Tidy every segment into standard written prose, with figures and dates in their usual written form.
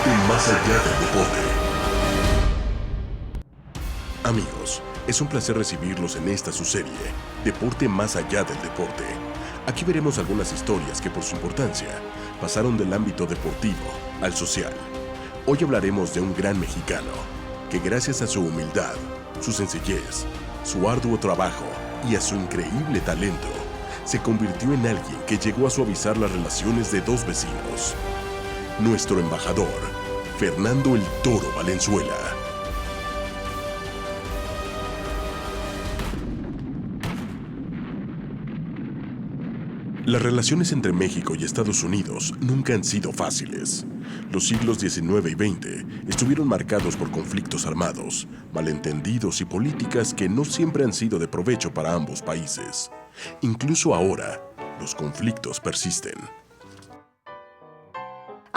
Deporte más allá del deporte. Amigos, es un placer recibirlos en esta su serie, Deporte más allá del deporte. Aquí veremos algunas historias que por su importancia pasaron del ámbito deportivo al social. Hoy hablaremos de un gran mexicano que gracias a su humildad, su sencillez, su arduo trabajo y a su increíble talento, se convirtió en alguien que llegó a suavizar las relaciones de dos vecinos. Nuestro embajador, Fernando el Toro Valenzuela. Las relaciones entre México y Estados Unidos nunca han sido fáciles. Los siglos XIX y XX estuvieron marcados por conflictos armados, malentendidos y políticas que no siempre han sido de provecho para ambos países. Incluso ahora, los conflictos persisten.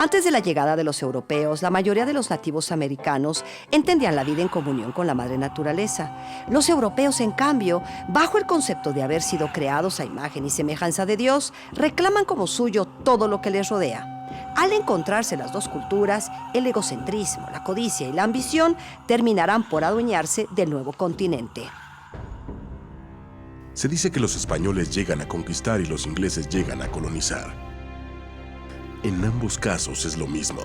Antes de la llegada de los europeos, la mayoría de los nativos americanos entendían la vida en comunión con la madre naturaleza. Los europeos, en cambio, bajo el concepto de haber sido creados a imagen y semejanza de Dios, reclaman como suyo todo lo que les rodea. Al encontrarse las dos culturas, el egocentrismo, la codicia y la ambición terminarán por adueñarse del nuevo continente. Se dice que los españoles llegan a conquistar y los ingleses llegan a colonizar. En ambos casos es lo mismo.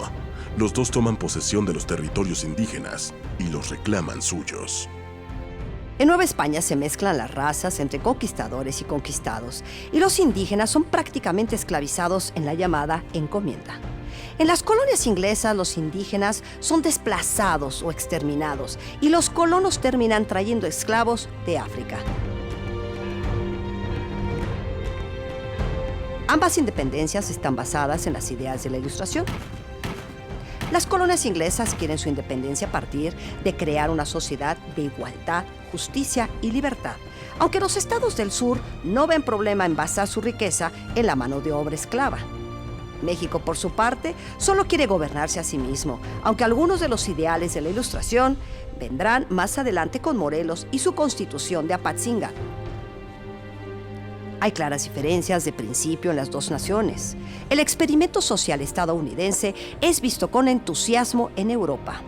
Los dos toman posesión de los territorios indígenas y los reclaman suyos. En Nueva España se mezclan las razas entre conquistadores y conquistados, y los indígenas son prácticamente esclavizados en la llamada encomienda. En las colonias inglesas, los indígenas son desplazados o exterminados, y los colonos terminan trayendo esclavos de África. Ambas independencias están basadas en las ideas de la Ilustración. Las colonias inglesas quieren su independencia a partir de crear una sociedad de igualdad, justicia y libertad, aunque los estados del sur no ven problema en basar su riqueza en la mano de obra esclava. México, por su parte, solo quiere gobernarse a sí mismo, aunque algunos de los ideales de la Ilustración vendrán más adelante con Morelos y su Constitución de Apatzingán. Hay claras diferencias de principio en las dos naciones. El experimento social estadounidense es visto con entusiasmo en Europa.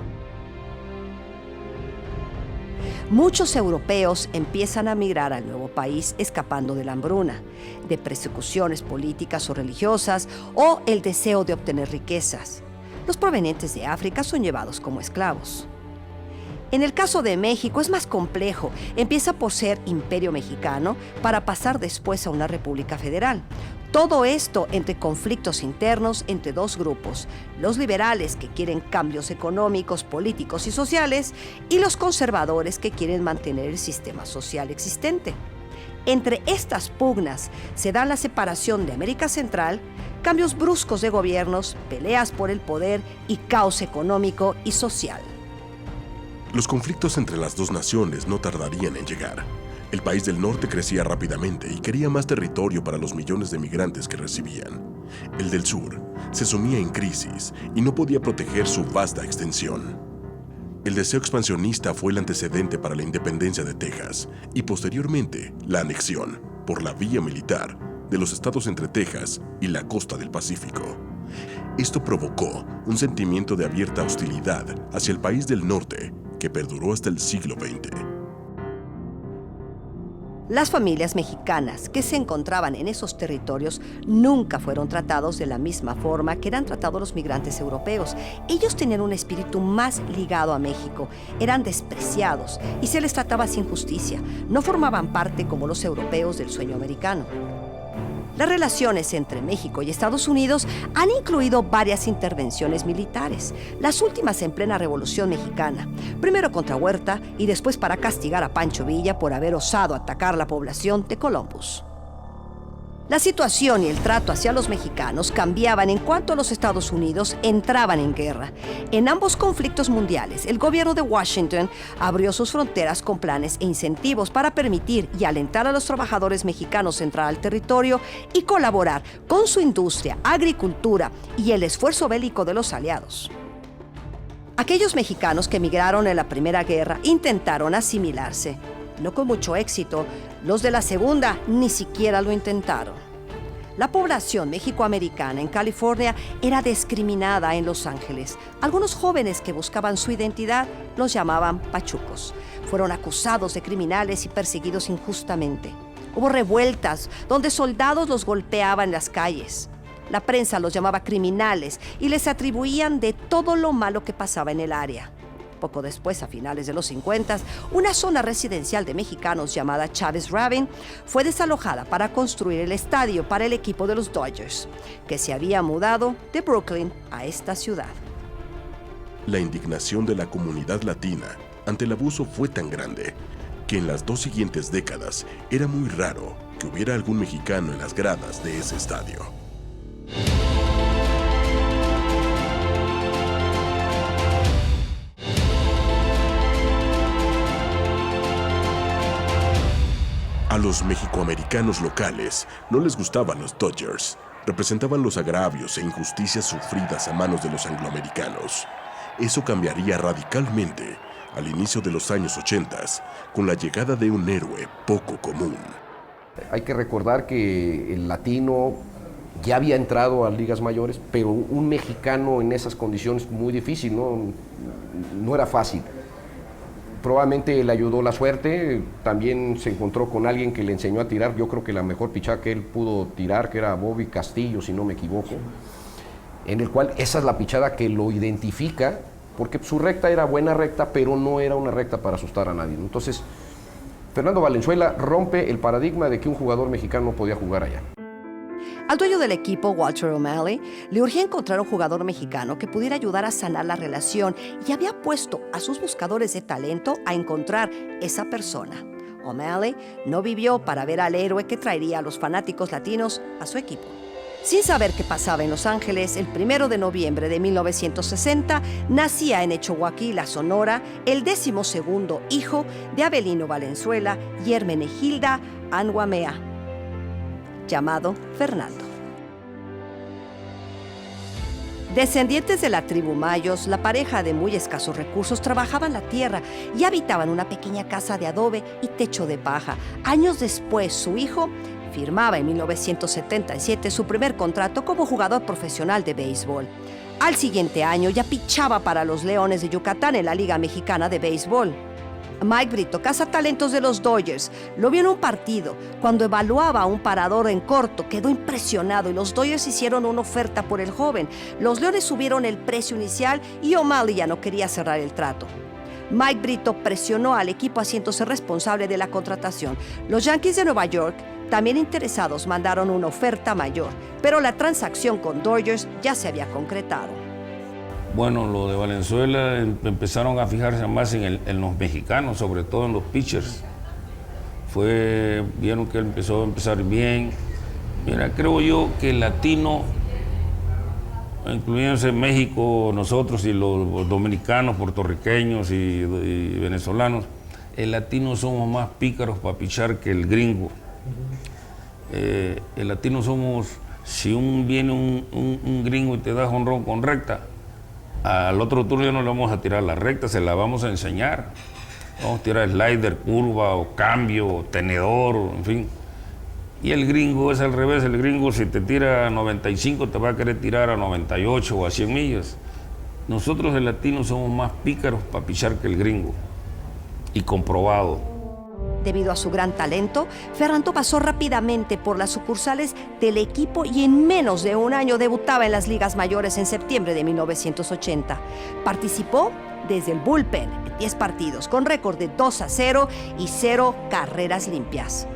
Muchos europeos empiezan a migrar al nuevo país escapando de la hambruna, de persecuciones políticas o religiosas o el deseo de obtener riquezas. Los provenientes de África son llevados como esclavos. En el caso de México es más complejo. Empieza por ser imperio mexicano para pasar después a una república federal. Todo esto entre conflictos internos entre dos grupos, los liberales que quieren cambios económicos, políticos y sociales y los conservadores que quieren mantener el sistema social existente. Entre estas pugnas se da la separación de América Central, cambios bruscos de gobiernos, peleas por el poder y caos económico y social. Los conflictos entre las dos naciones no tardarían en llegar. El país del norte crecía rápidamente y quería más territorio para los millones de migrantes que recibían. El del sur se sumía en crisis y no podía proteger su vasta extensión. El deseo expansionista fue el antecedente para la independencia de Texas y posteriormente la anexión, por la vía militar, de los estados entre Texas y la costa del Pacífico. Esto provocó un sentimiento de abierta hostilidad hacia el país del norte que perduró hasta el siglo XX. Las familias mexicanas que se encontraban en esos territorios nunca fueron tratados de la misma forma que eran tratados los migrantes europeos. Ellos tenían un espíritu más ligado a México, eran despreciados y se les trataba sin justicia. No formaban parte como los europeos del sueño americano. Las relaciones entre México y Estados Unidos han incluido varias intervenciones militares, las últimas en plena Revolución Mexicana, primero contra Huerta y después para castigar a Pancho Villa por haber osado atacar la población de Columbus. La situación y el trato hacia los mexicanos cambiaban en cuanto los Estados Unidos entraban en guerra. En ambos conflictos mundiales, el gobierno de Washington abrió sus fronteras con planes e incentivos para permitir y alentar a los trabajadores mexicanos a entrar al territorio y colaborar con su industria, agricultura y el esfuerzo bélico de los aliados. Aquellos mexicanos que emigraron en la Primera Guerra intentaron asimilarse. No con mucho éxito, los de la Segunda ni siquiera lo intentaron. La población mexicoamericana en California era discriminada en Los Ángeles. Algunos jóvenes que buscaban su identidad los llamaban pachucos. Fueron acusados de criminales y perseguidos injustamente. Hubo revueltas donde soldados los golpeaban en las calles. La prensa los llamaba criminales y les atribuían de todo lo malo que pasaba en el área. Poco después, a finales de los 50, una zona residencial de mexicanos llamada Chávez Ravine fue desalojada para construir el estadio para el equipo de los Dodgers, que se había mudado de Brooklyn a esta ciudad. La indignación de la comunidad latina ante el abuso fue tan grande que en las 2 siguientes décadas era muy raro que hubiera algún mexicano en las gradas de ese estadio. A los mexicoamericanos locales no les gustaban los Dodgers. Representaban los agravios e injusticias sufridas a manos de los angloamericanos. Eso cambiaría radicalmente al inicio de los años 80, con la llegada de un héroe poco común. Hay que recordar que el latino ya había entrado a ligas mayores, pero un mexicano en esas condiciones muy difícil, no era fácil. Probablemente le ayudó la suerte, también se encontró con alguien que le enseñó a tirar, yo creo que la mejor pichada que él pudo tirar, que era Bobby Castillo, si no me equivoco, en el cual esa es la pichada que lo identifica, porque su recta era buena recta, pero no era una recta para asustar a nadie. Entonces, Fernando Valenzuela rompe el paradigma de que un jugador mexicano podía jugar allá. Al dueño del equipo, Walter O'Malley, le urgía encontrar un jugador mexicano que pudiera ayudar a sanar la relación y había puesto a sus buscadores de talento a encontrar esa persona. O'Malley no vivió para ver al héroe que traería a los fanáticos latinos a su equipo. Sin saber qué pasaba en Los Ángeles, el 1 de noviembre de 1960 nacía en Echoaquila, Sonora, el 12º hijo de Avelino Valenzuela y Hermenegilda Anguamea, llamado Fernando. Descendientes de la tribu Mayos, la pareja de muy escasos recursos trabajaban la tierra y habitaban una pequeña casa de adobe y techo de paja. Años después, su hijo firmaba en 1977 su primer contrato como jugador profesional de béisbol. Al siguiente año ya pichaba para los Leones de Yucatán en la Liga Mexicana de Béisbol. Mike Brito, cazatalentos de los Dodgers, lo vio en un partido. Cuando evaluaba a un parador en corto, quedó impresionado y los Dodgers hicieron una oferta por el joven. Los Leones subieron el precio inicial y O'Malley ya no quería cerrar el trato. Mike Brito presionó al equipo haciéndose responsable de la contratación. Los Yankees de Nueva York, también interesados, mandaron una oferta mayor, pero la transacción con Dodgers ya se había concretado. Bueno, lo de Valenzuela empezaron a fijarse más en los mexicanos, sobre todo en los pitchers. Vieron que él empezó a empezar bien. Mira, creo yo que el latino, incluyéndose México, nosotros y los dominicanos, puertorriqueños y venezolanos, el latino somos más pícaros para pichar que el gringo. El latino somos, si viene un gringo y te da jonrón con recta, al otro turno ya no le vamos a tirar la recta, se la vamos a enseñar. Vamos a tirar slider, curva, o cambio, o tenedor, en fin. Y el gringo es al revés, el gringo si te tira a 95 te va a querer tirar a 98 o a 100 millas. Nosotros el latino somos más pícaros para pichar que el gringo, y comprobado. Debido a su gran talento, Fernando pasó rápidamente por las sucursales del equipo y en menos de un año debutaba en las ligas mayores en septiembre de 1980. Participó desde el bullpen en 10 partidos, con récord de 2-0 y 0 carreras limpias.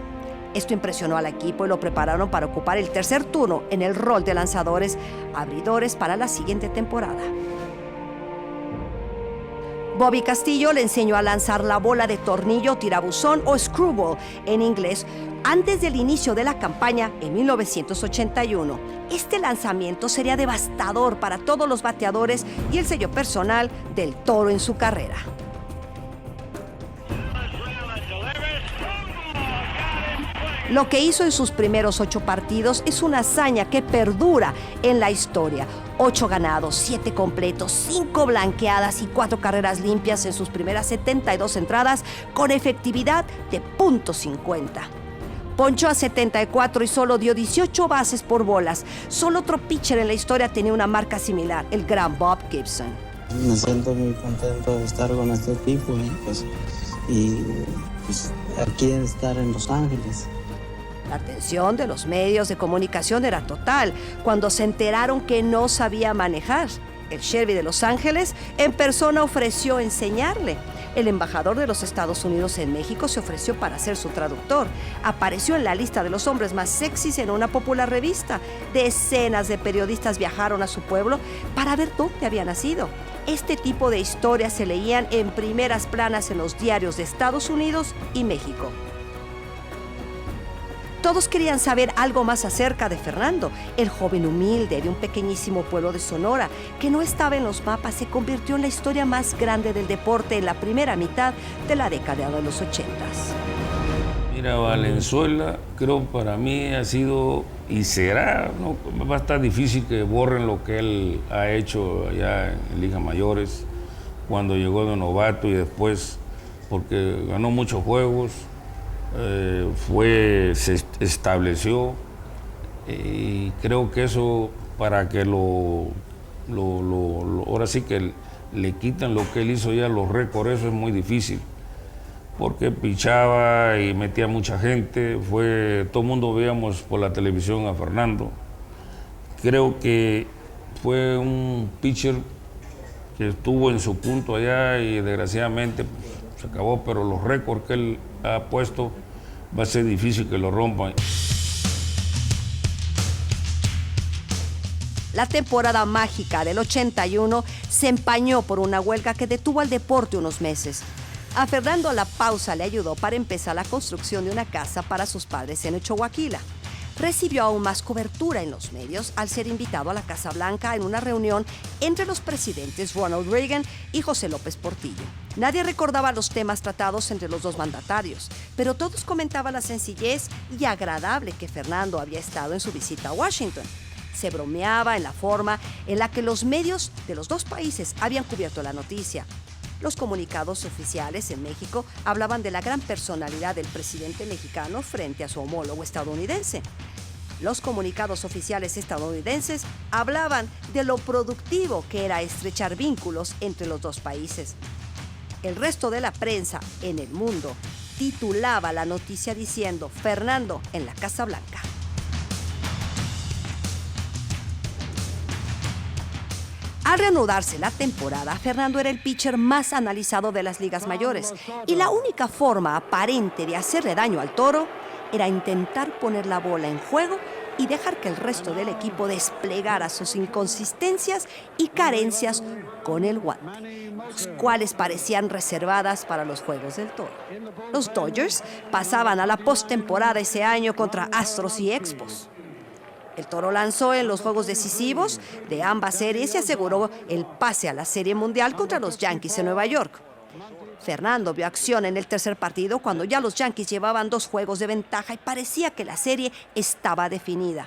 Esto impresionó al equipo y lo prepararon para ocupar el tercer turno en el rol de lanzadores abridores para la siguiente temporada. Bobby Castillo le enseñó a lanzar la bola de tornillo, tirabuzón o screwball en inglés antes del inicio de la campaña en 1981. Este lanzamiento sería devastador para todos los bateadores y el sello personal del Toro en su carrera. Lo que hizo en sus primeros 8 partidos es una hazaña que perdura en la historia. 8 ganados, 7 completos, 5 blanqueadas y 4 carreras limpias en sus primeras 72 entradas con efectividad de .50. Ponchó a 74 y solo dio 18 bases por bolas. Solo otro pitcher en la historia tenía una marca similar, el gran Bob Gibson. Me siento muy contento de estar con este equipo y aquí estar en Los Ángeles. La atención de los medios de comunicación era total cuando se enteraron que no sabía manejar. El sheriff de Los Ángeles en persona ofreció enseñarle. El embajador de los Estados Unidos en México se ofreció para ser su traductor. Apareció en la lista de los hombres más sexys en una popular revista. Decenas de periodistas viajaron a su pueblo para ver dónde había nacido. Este tipo de historias se leían en primeras planas en los diarios de Estados Unidos y México. Todos querían saber algo más acerca de Fernando, el joven humilde de un pequeñísimo pueblo de Sonora, que no estaba en los mapas, se convirtió en la historia más grande del deporte en la primera mitad de la década de los 80s. Mira, Valenzuela, creo para mí ha sido y será, ¿no? Va a estar difícil que borren lo que él ha hecho allá en ligas mayores, cuando llegó de novato y después, porque ganó muchos juegos. Se estableció y creo que eso para que ahora sí que le quitan lo que él hizo ya, los récords, eso es muy difícil porque pichaba y metía mucha gente, todo el mundo veíamos por la televisión a Fernando. Creo que fue un pitcher que estuvo en su punto allá y desgraciadamente se acabó, pero los récords que él ha puesto va a ser difícil que lo rompan. La temporada mágica del 81 se empañó por una huelga que detuvo al deporte unos meses. A Fernando la pausa le ayudó para empezar la construcción de una casa para sus padres en Ochoaquila. Recibió aún más cobertura en los medios al ser invitado a la Casa Blanca en una reunión entre los presidentes Ronald Reagan y José López Portillo. Nadie recordaba los temas tratados entre los dos mandatarios, pero todos comentaban la sencillez y agradable que Fernando había estado en su visita a Washington. Se bromeaba en la forma en la que los medios de los dos países habían cubierto la noticia. Los comunicados oficiales en México hablaban de la gran personalidad del presidente mexicano frente a su homólogo estadounidense. Los comunicados oficiales estadounidenses hablaban de lo productivo que era estrechar vínculos entre los dos países. El resto de la prensa en el mundo titulaba la noticia diciendo Fernando en la Casa Blanca. Al reanudarse la temporada, Fernando era el pitcher más analizado de las ligas mayores y la única forma aparente de hacerle daño al Toro era intentar poner la bola en juego y dejar que el resto del equipo desplegara sus inconsistencias y carencias con el guante, los cuales parecían reservadas para los juegos del Toro. Los Dodgers pasaban a la postemporada ese año contra Astros y Expos. El Toro lanzó en los juegos decisivos de ambas series y aseguró el pase a la Serie Mundial contra los Yankees en Nueva York. Fernando vio acción en el tercer partido cuando ya los Yankees llevaban 2 juegos de ventaja y parecía que la serie estaba definida.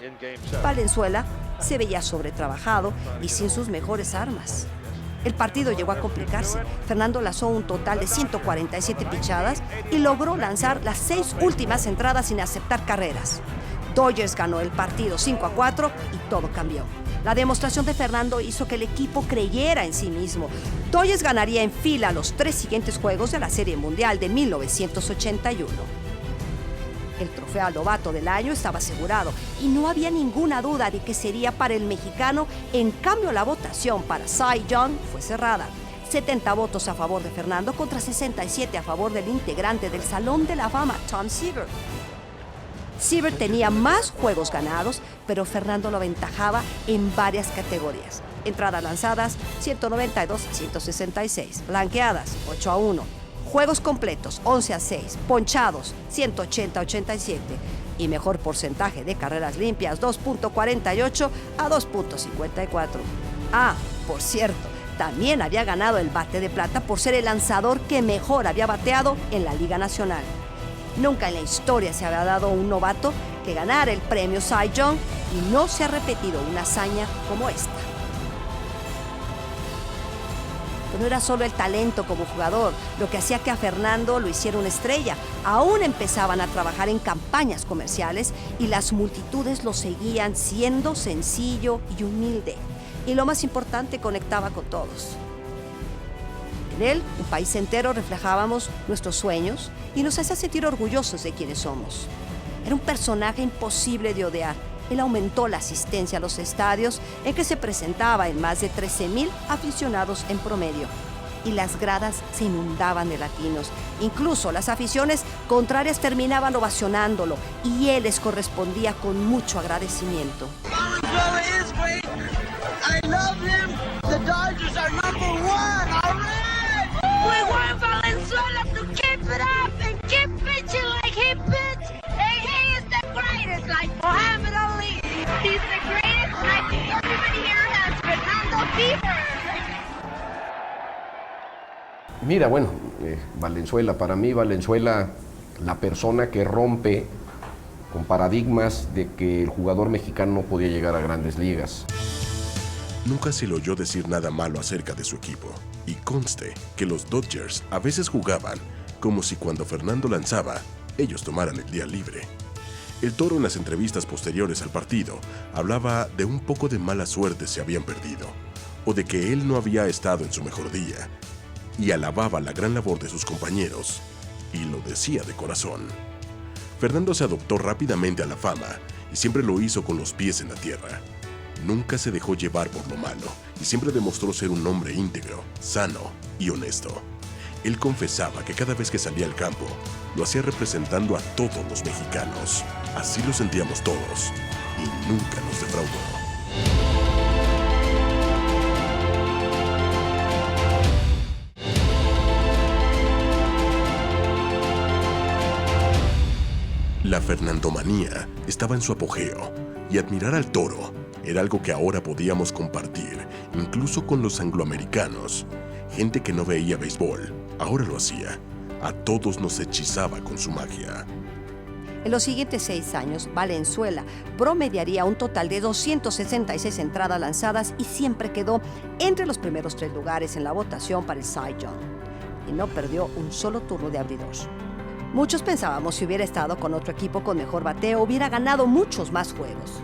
Valenzuela se veía sobretrabajado y sin sus mejores armas. El partido llegó a complicarse. Fernando lanzó un total de 147 pichadas y logró lanzar las 6 últimas entradas sin aceptar carreras. Dodgers ganó el partido 5-4 y todo cambió. La demostración de Fernando hizo que el equipo creyera en sí mismo. Dodgers ganaría en fila los 3 siguientes juegos de la Serie Mundial de 1981. El trofeo al novato del año estaba asegurado y no había ninguna duda de que sería para el mexicano. En cambio, la votación para Cy Young fue cerrada. 70 votos a favor de Fernando contra 67 a favor del integrante del Salón de la Fama, Tom Seaver. Seaver tenía más juegos ganados, pero Fernando lo aventajaba en varias categorías. Entradas lanzadas, 192 a 166. Blanqueadas, 8-1. Juegos completos, 11-6. Ponchados, 180 a 87. Y mejor porcentaje de carreras limpias, 2.48 a 2.54. Ah, por cierto, también había ganado el Bate de Plata por ser el lanzador que mejor había bateado en la Liga Nacional. Nunca en la historia se había dado un novato que ganara el premio Cy Young y no se ha repetido una hazaña como esta. Pero no era solo el talento como jugador lo que hacía que a Fernando lo hiciera una estrella. Aún empezaban a trabajar en campañas comerciales y las multitudes lo seguían siendo sencillo y humilde. Y lo más importante, conectaba con todos. En él, un país entero, reflejábamos nuestros sueños y nos hacía sentir orgullosos de quienes somos. Era un personaje imposible de odiar. Él aumentó la asistencia a los estadios en que se presentaba en más de 13,000 aficionados en promedio. Y las gradas se inundaban de latinos. Incluso las aficiones contrarias terminaban ovacionándolo y él les correspondía con mucho agradecimiento. I love him. The Dodgers are number one. All right. We want Valenzuela to keep it up and keep pitching like he pitched. And he is the greatest, like Muhammad Ali. He's the greatest. And I think everybody here has Fernando fever. Mira, bueno, Valenzuela, para mí Valenzuela, la persona que rompe con paradigmas de que el jugador mexicano no podía llegar a grandes ligas. Nunca se le oyó decir nada malo acerca de su equipo, y conste que los Dodgers a veces jugaban como si cuando Fernando lanzaba, ellos tomaran el día libre. El Toro en las entrevistas posteriores al partido hablaba de un poco de mala suerte se habían perdido, o de que él no había estado en su mejor día, y alababa la gran labor de sus compañeros, y lo decía de corazón. Fernando se adoptó rápidamente a la fama, y siempre lo hizo con los pies en la tierra. Nunca se dejó llevar por lo malo y siempre demostró ser un hombre íntegro, sano y honesto. Él confesaba que cada vez que salía al campo, lo hacía representando a todos los mexicanos. Así lo sentíamos todos y nunca nos defraudó. La Fernandomanía estaba en su apogeo y admirar al Toro era algo que ahora podíamos compartir, incluso con los angloamericanos. Gente que no veía béisbol, ahora lo hacía. A todos nos hechizaba con su magia. En los siguientes 6 años, Valenzuela promediaría un total de 266 entradas lanzadas y siempre quedó entre los primeros 3 lugares en la votación para el Cy Young. Y no perdió un solo turno de abridor. Muchos pensábamos si hubiera estado con otro equipo con mejor bateo, hubiera ganado muchos más juegos.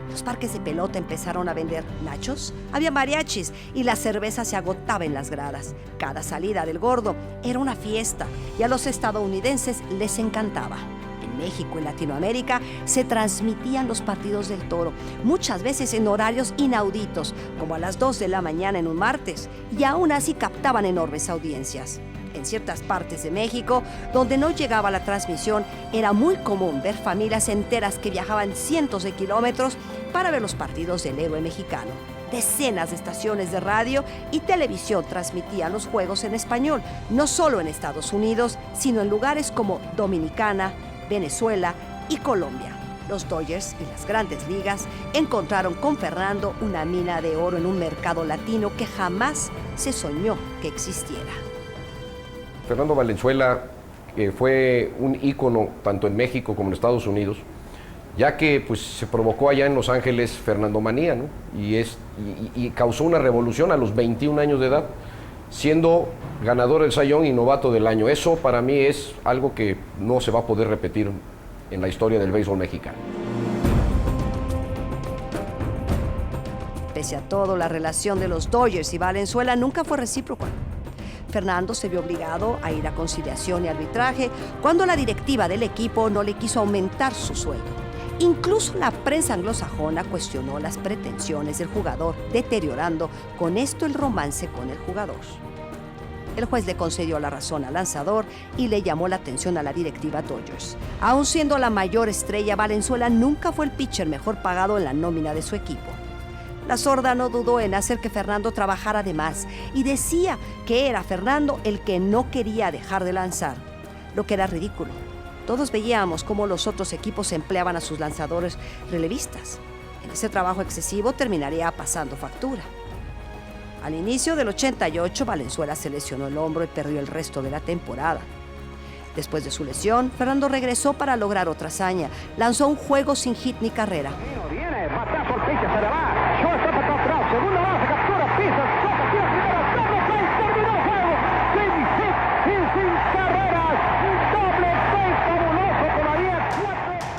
Los parques de pelota empezaron a vender nachos, había mariachis y la cerveza se agotaba en las gradas. Cada salida del Gordo era una fiesta y a los estadounidenses les encantaba. En México y Latinoamérica se transmitían los partidos del Toro, muchas veces en horarios inauditos, como a las 2 de la mañana en un martes, y aún así captaban enormes audiencias. En ciertas partes de México, donde no llegaba la transmisión, era muy común ver familias enteras que viajaban cientos de kilómetros para ver los partidos del héroe mexicano. Decenas de estaciones de radio y televisión transmitían los juegos en español, no solo en Estados Unidos, sino en lugares como Dominicana, Venezuela y Colombia. Los Dodgers y las grandes ligas encontraron con Fernando una mina de oro en un mercado latino que jamás se soñó que existiera. Fernando Valenzuela fue un ícono tanto en México como en Estados Unidos, ya que pues, se provocó allá en Los Ángeles Fernandomanía, ¿no? y causó una revolución a los 21 años de edad, siendo ganador del Cy Young y novato del año. Eso para mí es algo que no se va a poder repetir en la historia del béisbol mexicano. Pese a todo, la relación de los Dodgers y Valenzuela nunca fue recíproca. Fernando se vio obligado a ir a conciliación y arbitraje cuando la directiva del equipo no le quiso aumentar su sueldo. Incluso la prensa anglosajona cuestionó las pretensiones del jugador, deteriorando con esto el romance con el jugador. El juez le concedió la razón al lanzador y le llamó la atención a la directiva Dodgers. Aun siendo la mayor estrella, Valenzuela nunca fue el pitcher mejor pagado en la nómina de su equipo. La sorda no dudó en hacer que Fernando trabajara de más y decía que era Fernando el que no quería dejar de lanzar, lo que era ridículo. Todos veíamos cómo los otros equipos empleaban a sus lanzadores relevistas. En ese trabajo excesivo terminaría pasando factura. Al inicio del 88, Valenzuela se lesionó el hombro y perdió el resto de la temporada. Después de su lesión, Fernando regresó para lograr otra hazaña. Lanzó un juego sin hit ni carrera. Viene, batea por pitch, se le va. Shortstop atrás, segunda base, captura, pisa, toca, tira primero, doble play, terminó.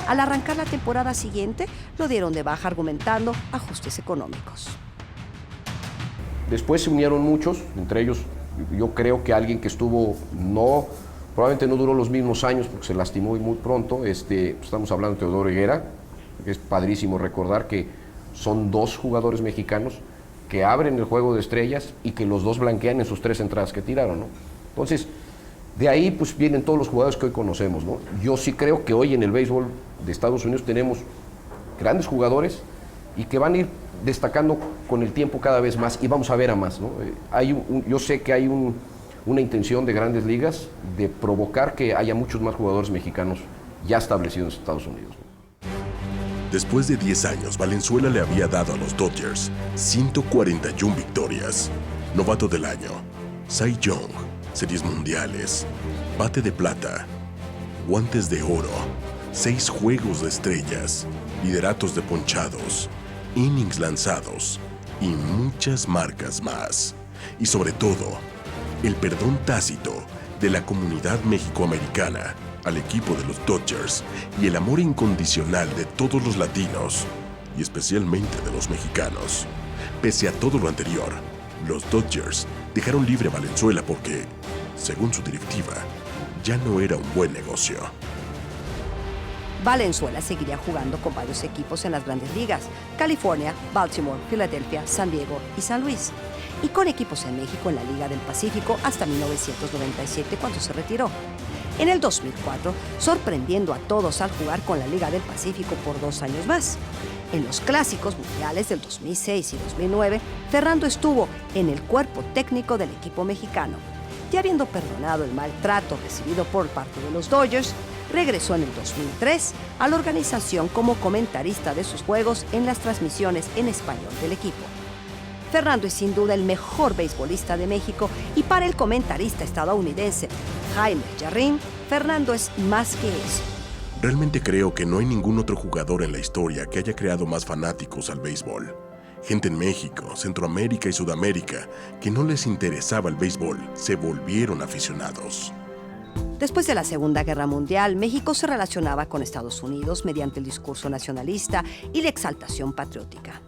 Al arrancar la temporada siguiente, lo dieron de baja argumentando ajustes económicos. Después se unieron muchos, entre ellos yo creo que alguien que estuvo, probablemente no duró los mismos años porque se lastimó muy pronto, estamos hablando de Teodoro Higuera, que es padrísimo recordar que son 2 jugadores mexicanos que abren el juego de estrellas y que los 2 blanquean en sus 3 entradas que tiraron, ¿no? Entonces, de ahí pues vienen todos los jugadores que hoy conocemos, ¿no? Yo sí creo que hoy en el béisbol de Estados Unidos tenemos grandes jugadores y que van a ir destacando con el tiempo cada vez más y vamos a ver a más, ¿no? Yo sé que hay una intención de Grandes Ligas de provocar que haya muchos más jugadores mexicanos ya establecidos en Estados Unidos, ¿no? Después de 10 años, Valenzuela le había dado a los Dodgers 141 victorias, novato del año, Cy Young, series mundiales, bate de plata, guantes de oro, 6 juegos de estrellas, lideratos de ponchados, innings lanzados y muchas marcas más. Y sobre todo, el perdón tácito de la comunidad mexicoamericana al equipo de los Dodgers y el amor incondicional de todos los latinos, y especialmente de los mexicanos. Pese a todo lo anterior, los Dodgers dejaron libre a Valenzuela porque, según su directiva, ya no era un buen negocio. Valenzuela seguiría jugando con varios equipos en las Grandes Ligas: California, Baltimore, Filadelfia, San Diego y San Luis, y con equipos en México en la Liga del Pacífico hasta 1997, cuando se retiró. En el 2004, sorprendiendo a todos al jugar con la Liga del Pacífico por 2 años más. En los clásicos mundiales del 2006 y 2009, Fernando estuvo en el cuerpo técnico del equipo mexicano. Ya habiendo perdonado el maltrato recibido por parte de los Dodgers, regresó en el 2003 a la organización como comentarista de sus juegos en las transmisiones en español del equipo. Fernando es sin duda el mejor beisbolista de México y para el comentarista estadounidense Jaime Jarrín, Fernando es más que eso. Realmente creo que no hay ningún otro jugador en la historia que haya creado más fanáticos al béisbol. Gente en México, Centroamérica y Sudamérica que no les interesaba el béisbol se volvieron aficionados. Después de la Segunda Guerra Mundial, México se relacionaba con Estados Unidos mediante el discurso nacionalista y la exaltación patriótica.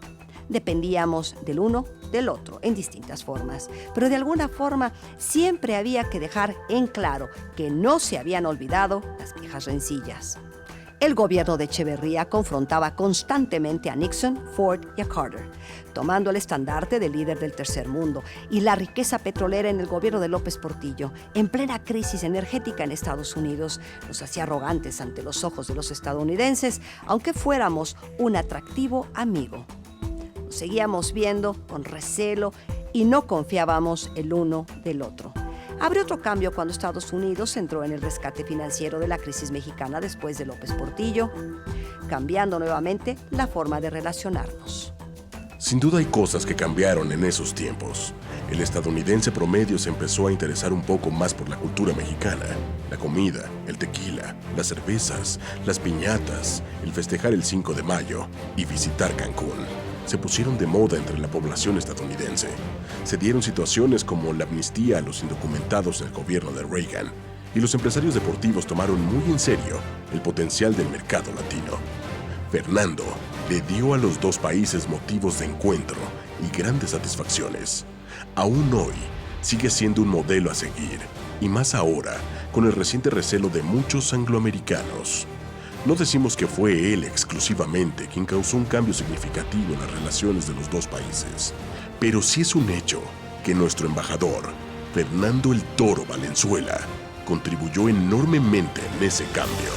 Dependíamos del uno del otro en distintas formas, pero de alguna forma siempre había que dejar en claro que no se habían olvidado las viejas rencillas. El gobierno de Echeverría confrontaba constantemente a Nixon, Ford y a Carter, tomando el estandarte de líder del tercer mundo y la riqueza petrolera en el gobierno de López Portillo, en plena crisis energética en Estados Unidos, nos hacía arrogantes ante los ojos de los estadounidenses, aunque fuéramos un atractivo amigo. Nos seguíamos viendo con recelo y no confiábamos el uno del otro. Habría otro cambio cuando Estados Unidos entró en el rescate financiero de la crisis mexicana después de López Portillo, cambiando nuevamente la forma de relacionarnos. Sin duda hay cosas que cambiaron en esos tiempos. El estadounidense promedio se empezó a interesar un poco más por la cultura mexicana, la comida, el tequila, las cervezas, las piñatas, el festejar el 5 de mayo y visitar Cancún. Se pusieron de moda entre la población estadounidense. Se dieron situaciones como la amnistía a los indocumentados en el gobierno de Reagan, y los empresarios deportivos tomaron muy en serio el potencial del mercado latino. Fernando le dio a los 2 países motivos de encuentro y grandes satisfacciones. Aún hoy sigue siendo un modelo a seguir, y más ahora con el reciente recelo de muchos angloamericanos. No decimos que fue él exclusivamente quien causó un cambio significativo en las relaciones de los 2 países, pero sí es un hecho que nuestro embajador, Fernando el Toro Valenzuela, contribuyó enormemente en ese cambio.